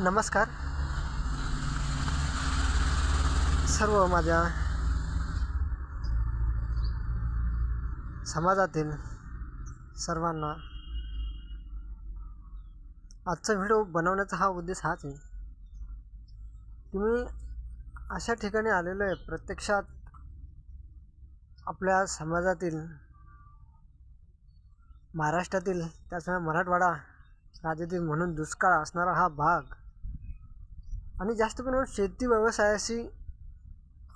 नमस्कार सर्व माझ्या समाजातील सर्वांना. आजचा व्हिडिओ बनवण्याचा हा उद्देश हाच आहे की मी अशा ठिकाणी आलेलो आहे प्रत्यक्षात आपल्या समाजातील महाराष्ट्रातील त्याचमुळे मराठवाडा राज्यातील म्हणून दुष्काळ असणारा हा भाग आणि जास्त करून शेती व्यवसायाशी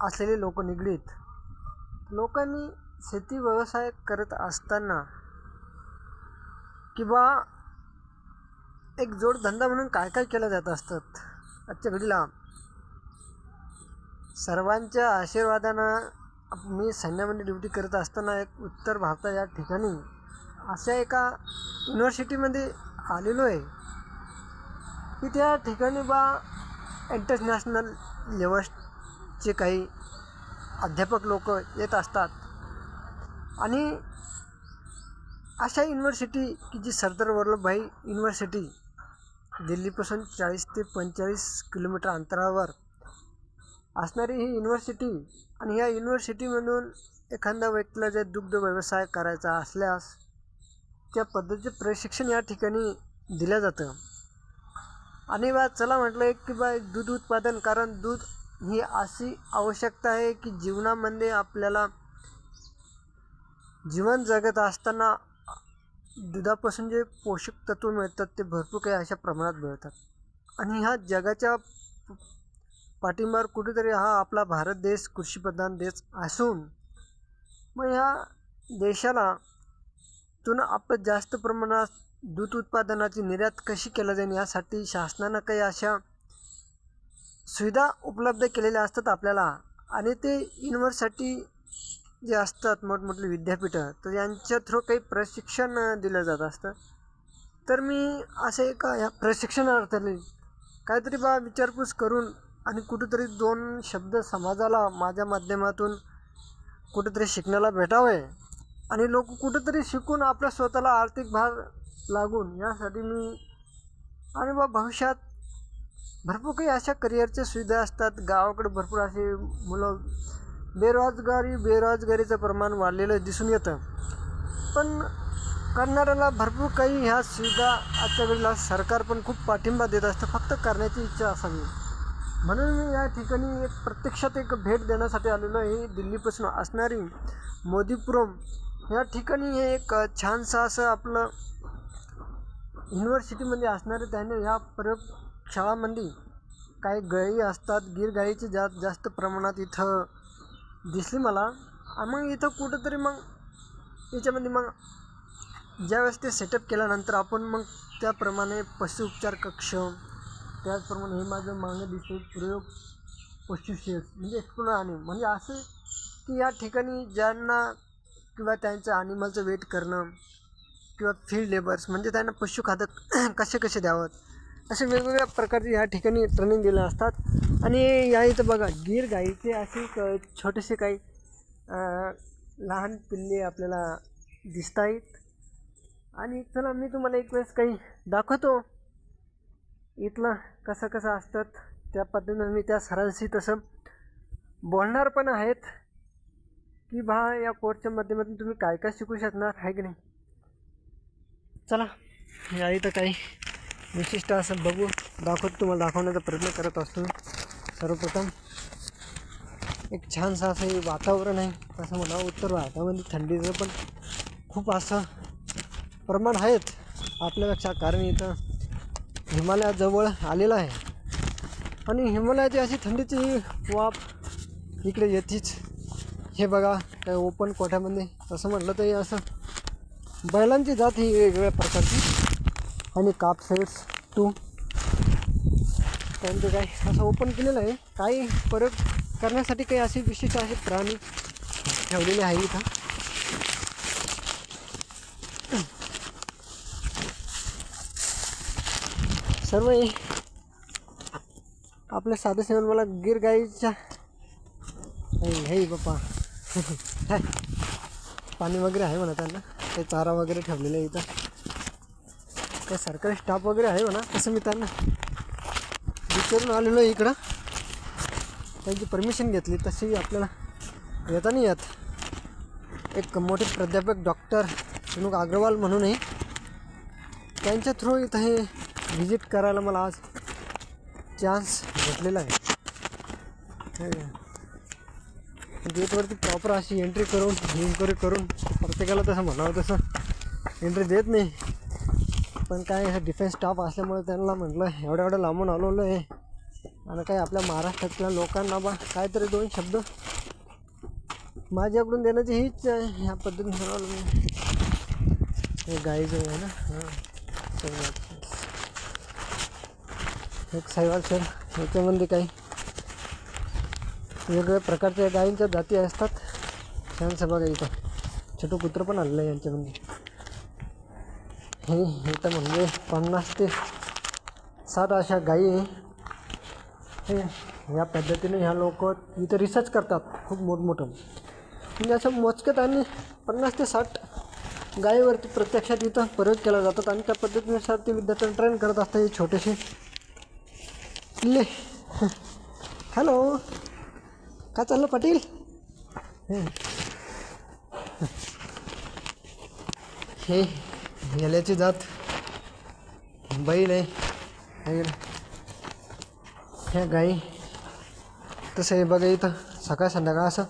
असलेले लोक निगडीत लोकांनी शेती व्यवसाय करत असताना किंवा एक जोडधंदा म्हणून काय काय केलं जात असतात. आजच्या घडीला सर्वांच्या आशीर्वादानं मी सैन्यामध्ये ड्युटी करत असताना एक उत्तर भारत या ठिकाणी अशा एका युनिव्हर्सिटीमध्ये आलेलो आहे की त्या ठिकाणी इंटरनॅशनल लेवलचे काही अध्यापक लोक येत असतात आणि अशा युनिव्हर्सिटी की जी सरदार वल्लभभाई युनिव्हर्सिटी दिल्लीपासून 40 ते 45 किलोमीटर अंतरावर असणारी ही युनिव्हर्सिटी आणि या युनिव्हर्सिटीमधून एखाद्या व्यक्तीला जर दुग्ध व्यवसाय करायचा असल्यास त्या पद्धतीचे प्रशिक्षण या ठिकाणी दिलं जातं. आणि चला म्हटलं की दूध उत्पादन, कारण दूध ही अशी आवश्यकता आहे की जीवनामध्ये आपल्याला जीवन जगत असताना दुधापासून जे पोषक तत्व मिळतात ते भरपूर काही अशा प्रमाणात मिळतात. आणि ह्या जगाच्या पाठीमार कुठेतरी हा आपला भारत देश कृषीप्रधान देश असून मग ह्या देशाला तून आपण जास्त प्रमाणात दूध उत्पादनाची निर्यात कशी केली जाईल यासाठी शासनानं काही अशा सुविधा उपलब्ध केलेल्या असतात आपल्याला. आणि ते युनिव्हर्सिटी जे असतात मोठमोठे विद्यापीठं तर यांच्या थ्रू काही प्रशिक्षण दिलं जात असतं. तर मी असे एका ह्या प्रशिक्षणार्थी काहीतरी विचारपूस करून आणि कुठेतरी 2 शब्द समाजाला माझ्या माध्यमातून कुठेतरी शिकण्याला भेटावे आणि लोक कुठेतरी शिकून आपल्या स्वतःला आर्थिक भार लागून यासाठी मी आणि भविष्यात भरपूर काही अशा करिअरच्या सुविधा असतात. गावाकडे भरपूर असे मुलं बेरोजगारीचं प्रमाण वाढलेलं दिसून येतं, पण करणाऱ्याला भरपूर काही ह्या सुविधा आजच्या वेळेला सरकार पण खूप पाठिंबा देत असतं, फक्त करण्याची इच्छा असावी. म्हणून मी या ठिकाणी प्रत्यक्षात एक भेट देण्यासाठी आलेलो आहे. दिल्लीपासून असणारी मोदीपुरम या ठिकाणी हे एक छानसं असं आपलं युनिव्हर्सिटीमध्ये असणारे त्याने ह्या प्रयोगशाळांमध्ये काही गायी असतात, गिर गाईची जास्त प्रमाणात इथं दिसली मला. मग इथं कुठंतरी मग याच्यामध्ये मग ज्यावेळेस ते सेटअप केल्यानंतर आपण मग त्याप्रमाणे पशु उपचार कक्ष, त्याचप्रमाणे हे माझं मागं दिसते प्रयोग पशु शेड म्हणजे एक्सप्लोर आणि म्हणजे असं की या ठिकाणी ज्यांना किंवा त्यांचं ॲनिमलचं वेट करणं किंवा फील्ड लेबर्स म्हणजे त्यांना पशुखाद्य कसे द्यावं असे वेगवेगळ्या प्रकारचे या ठिकाणी ट्रेनिंग दिले असतात. आणि या इथं बघा गिर गाईचे असे छोटेसे काही लहान पिल्ले आपल्याला दिसत आहेत. आणि चला मी तुम्हाला एक वेळेस काही दाखवतो इथलं कसं असतात. त्या पद्धतीनं मी त्या सरांशी तसं बोलणार पण आहेत की या कोर्सच्या माध्यमातून तुम्ही काय काय शिकू शकणार आहे की नाही. चला या इथं काही विशिष्ट असं तुम्हाला दाखवण्याचा प्रयत्न करत असतो. सर्वप्रथम एक छानसं असं हे वातावरण आहे, असं म्हणावं. उत्तर भारतामध्ये थंडीचं पण खूप असं प्रमाण आहेत आपल्यापेक्षा, कारण इथं हिमालयाजवळ आलेलं आहे आणि हिमालयाची अशी थंडीची वाफ इकडे येतेच. हे बघा काय ओपन कोठ्यामध्ये तसं म्हटलं तर असं बैलांची जात ही वेगवेगळ्या प्रकारची आणि काप सेट्स त्यांचं काय असं ओपन केलेलं आहे. काही प्रयोग करण्यासाठी काही असे विशिष्ट असे प्राणी ठेवलेले आहे इथं. सर्व आपल्या साधं सेवन मला गिर गाईच्या हे बाप्पा पाणी वगैरे आहे म्हणा, त्यांना काही चारा वगैरे ठेवलेलं आहे इथं. काही सरकारी स्टाफ वगैरे आहे म्हणा, तसं मी त्यांना लेक्चरून आलेलो आहे इकडं. त्यांची परमिशन घेतली तशी आपल्याला येता नाही येत. एक मोठे प्राध्यापक डॉक्टर सुनुक अग्रवाल म्हणून आहे, त्यांच्या थ्रू इथं हे व्हिजिट करायला मला आज चान्स भेटलेला आहे. गेटवरती प्रॉपर अशी एंट्री करून इन्क्वायरी करून प्रत्येकाला तसं म्हणावं तसं एंट्री देत नाही. पण काय हे डिफेन्स स्टाफ असल्यामुळे त्यांना म्हटलं एवढ्या लांबून आलेलो आहे आणि काही आपल्या महाराष्ट्रातल्या लोकांना बा काहीतरी 2 शब्द माझ्याकडून देण्याची हीच ह्या पद्धतीने ठरवलं मी. हे गाई जो आहे ना, एक साईवाल सर, ह्याच्यामध्ये काही वेगवेगळ्या प्रकारच्या गायींच्या जाती असतात. छानसं बघा इथं छोटं कुत्रं पण आलेलं आहे यांच्यामध्ये. हे इथं म्हणजे 50 ते 60 अशा गायी हे या पद्धतीने ह्या लोक इथं रिसर्च करतात खूप मोठमोठं. म्हणजे असं मोजक्यात आणि 50 ते 60 गायीवरती प्रत्यक्षात इथं प्रयोग केला जातात आणि त्या पद्धतीनुसार ते विद्यार्थ्यांना ट्रेन करत असतात. हे छोटेसे किल्ले. हॅलो, काय चाललं पाटील? हे याल्याची जात बैल आहे. ह्या गाई तसं हे बघा इथं सकाळ संध्याकाळ असं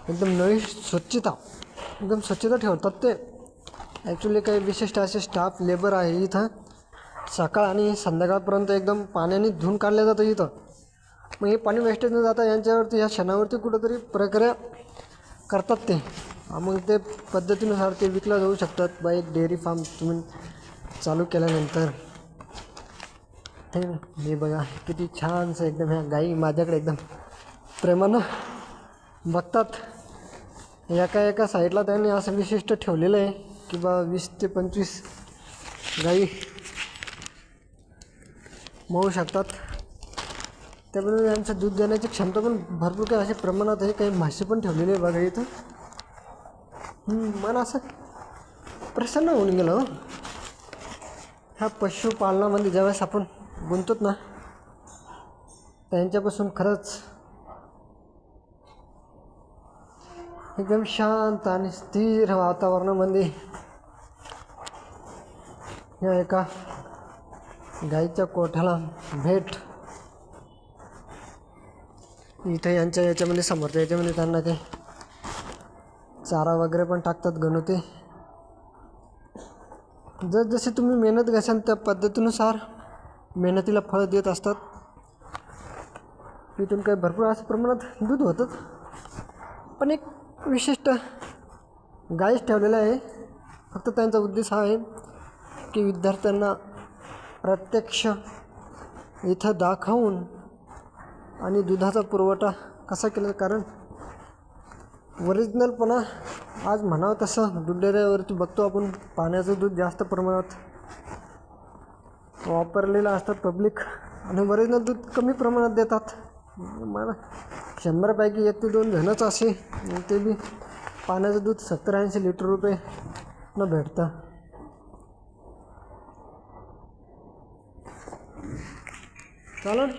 एकदम नवी स्वच्छता ठेवतात ते. ॲक्च्युली काही विशिष्ट असे स्टाफ लेबर आहे इथं. सकाळ आणि संध्याकाळपर्यंत एकदम पाण्याने धुवून काढलं जातं इथं. मग हे पाणी वेस्टेज न जाता यांच्यावरती ह्या क्षणावरती कुठंतरी प्रक्रिया करतात ते. मग ते पद्धतीनुसार ते विकलं जाऊ शकतात. बा एक डेअरी फार्म तुम्ही चालू केल्यानंतर. हे बघा किती छानसं एकदम ह्या गाई माझ्याकडे एकदम प्रेमानं बघतात. एका साईडला त्यांनी असं विशिष्ट ठेवलेलं आहे की बा 20 ते 25 गाई मळू शकतात. त्यामुळे यांचं दूध देण्याची क्षमता पण भरपूर काही अशा प्रमाणात आहे. काही म्हशी पण ठेवलेली आहे बघा इथं. मला असं प्रसन्न होऊन गेलं हो. ह्या पशुपालनामध्ये ज्यावेळेस आपण गुंततो ना, त्यांच्यापासून खरंच एकदम शांत आणि स्थिर वातावरणामध्ये या एका गाईच्या कोठ्याला भेट. इथे याच्यामध्ये समोरच्या याच्यामध्ये त्यांना काही चारा वगैरे पण टाकतात गणुते. जसे तुम्ही मेहनत घ्याल त्या पद्धतीनुसार मेहनतीला फळ देत असतात. इथून काही भरपूर असं प्रमाणात दूध होतं. पण एक विशिष्ट गाईच ठेवलेलं आहे. फक्त त्यांचा उद्देश हा आहे की विद्यार्थ्यांना प्रत्यक्ष इथं दाखवून आणि दुधाचा पुरवठा कसा केला. कारण ओरिजिनलपणा आज म्हणावं तसं दूध डेअरीवरती बघतो आपण पाण्याचं दूध जास्त प्रमाणात वापरलेलं असतात पब्लिक आणि ओरिजिनल दूध कमी प्रमाणात देतात. मला 100पैकी 1 ते 2 जणच असे ते बी पाण्याचं दूध 70-80 लिटर रुपये न भेटतं. चालेल,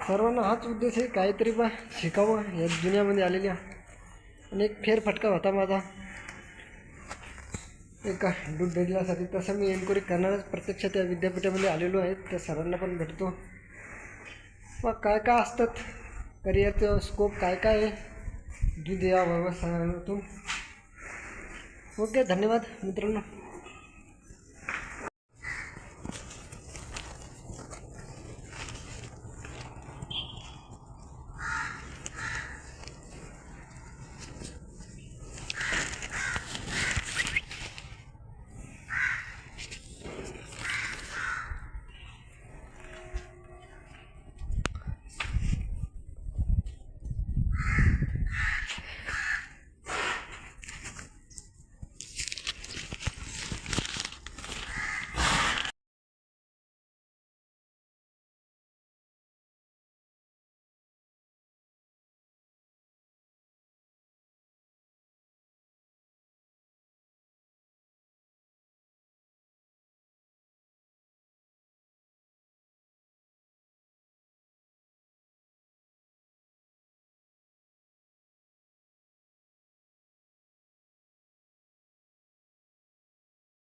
सर्वांना हाच उद्देश आहे काहीतरी बा शिकावं या दुनियामध्ये आलेल्या. आणि एक फेरफटका होता माझा एका दूध डेअरीसाठी. तसं मी एन्क्वायरी करणारच प्रत्यक्षात त्या विद्यापीठामध्ये आलेलो आहे. त्या सरांना पण भेटतो. मग काय काय असतात करिअरचं स्कोप काय आहे दूध या व्यवसायातून. ओके, धन्यवाद मित्रांनो.